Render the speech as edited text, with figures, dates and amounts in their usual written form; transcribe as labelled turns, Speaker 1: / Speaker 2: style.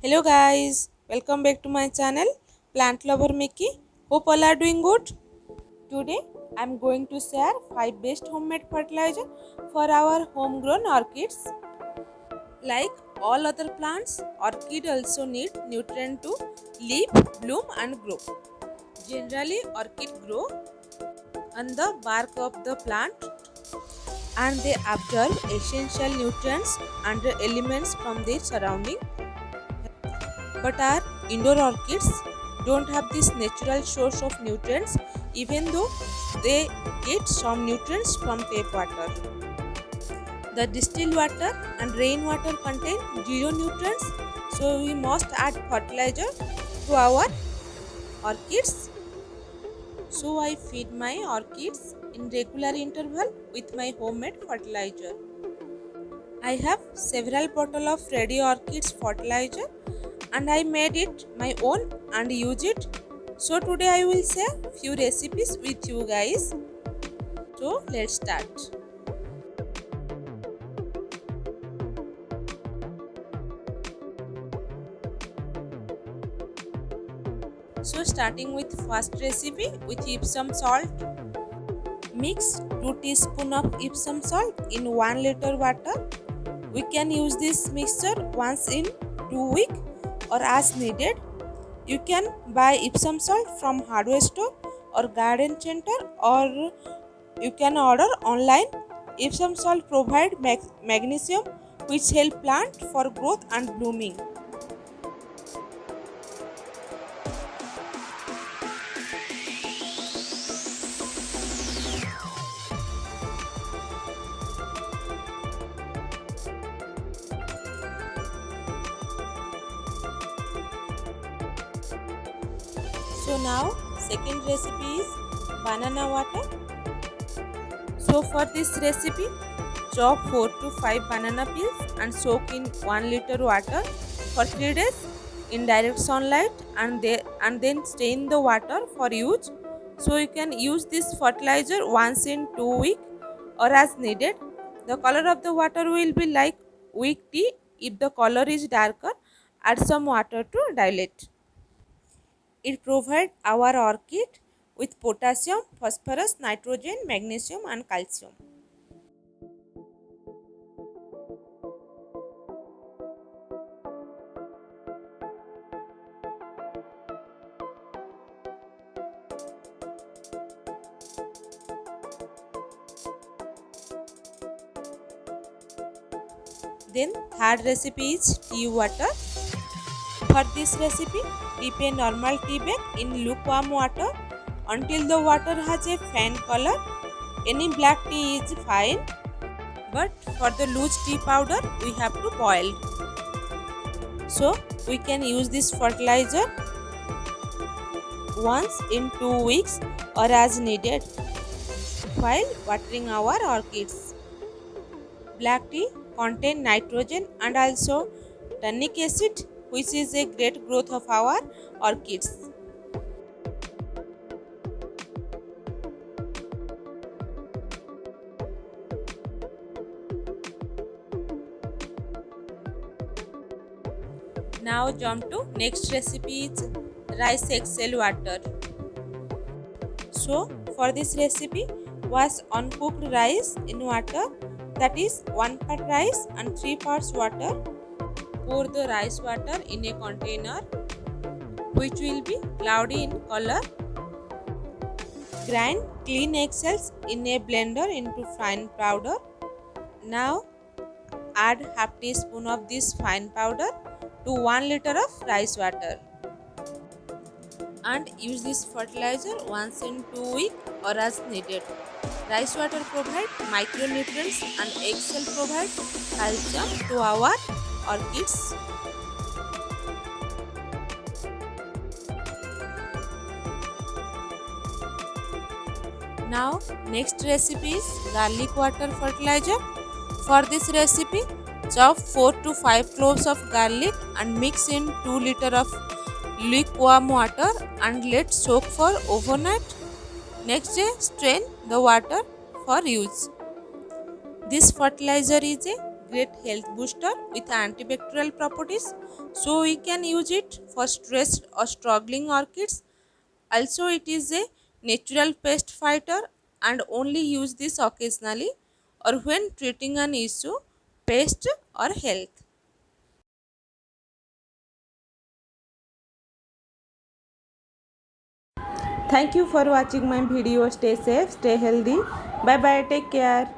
Speaker 1: Hello guys, welcome back to my channel Plant Lover Mickey. Hope all are doing good. Today I am going to share 5 best homemade fertilizer for our homegrown orchids. Like all other plants, orchid also need nutrient to live, bloom and grow. Generally orchid grow on the bark of the plant and they absorb essential nutrients and elements from their surrounding. But our indoor orchids don't have this natural source of nutrients even though they get some nutrients from tap water. The distilled water and rainwater contain zero nutrients, so we must add fertilizer to our orchids. So I feed my orchids in regular interval with my homemade fertilizer. I have several bottles of ready orchids fertilizer and I made it my own and use it. So today I will share few recipes with you guys. So let's start. So starting with first recipe with Epsom salt. Mix 2 teaspoons of Epsom salt in 1 liter water. We can use this mixture once in 2 weeks or as needed. You can buy Epsom salt from hardware store or garden center, or you can order online. Epsom salt provide magnesium which help plant for growth and blooming. So now second recipe is banana water. So for this recipe, chop 4 to 5 banana peels and soak in 1 liter water for 3 days in direct sunlight and then strain the water for use. So you can use this fertilizer once in 2 weeks or as needed. The color of the water will be like weak tea. If the color is darker, add some water to dilute. It provides our orchid with potassium, phosphorus, nitrogen, magnesium and calcium. Then third recipe is tea water. For this recipe, dip a normal tea bag in lukewarm water until the water has a faint color. Any black tea is fine, but for the loose tea powder, we have to boil. So we can use this fertilizer once in 2 weeks or as needed while watering our orchids. Black tea contains nitrogen and also tannic acid, which is a great growth of our orchids. Now jump to next recipe is rice excel water. So for this recipe, wash uncooked rice in water, that is 1 part rice and 3 parts water. Pour the rice water in a container which will be cloudy in color. Grind clean eggshells in a blender into fine powder. Now add half teaspoon of this fine powder to 1 liter of rice water and use this fertilizer once in 2 weeks or as needed. Rice water provides micronutrients and eggshell provides calcium to our orchids. Now next recipe is garlic water fertilizer. For this recipe, chop 4 to 5 cloves of garlic and mix in 2 liter of lukewarm water and let soak for overnight. Next day, strain the water for use. This fertilizer is a great health booster with antibacterial properties, so we can use it for stressed or struggling orchids. Also, it is a natural pest fighter and only use this occasionally or when treating an issue, pest or health. Thank you for watching my video. Stay safe, stay healthy. Bye bye. Take care.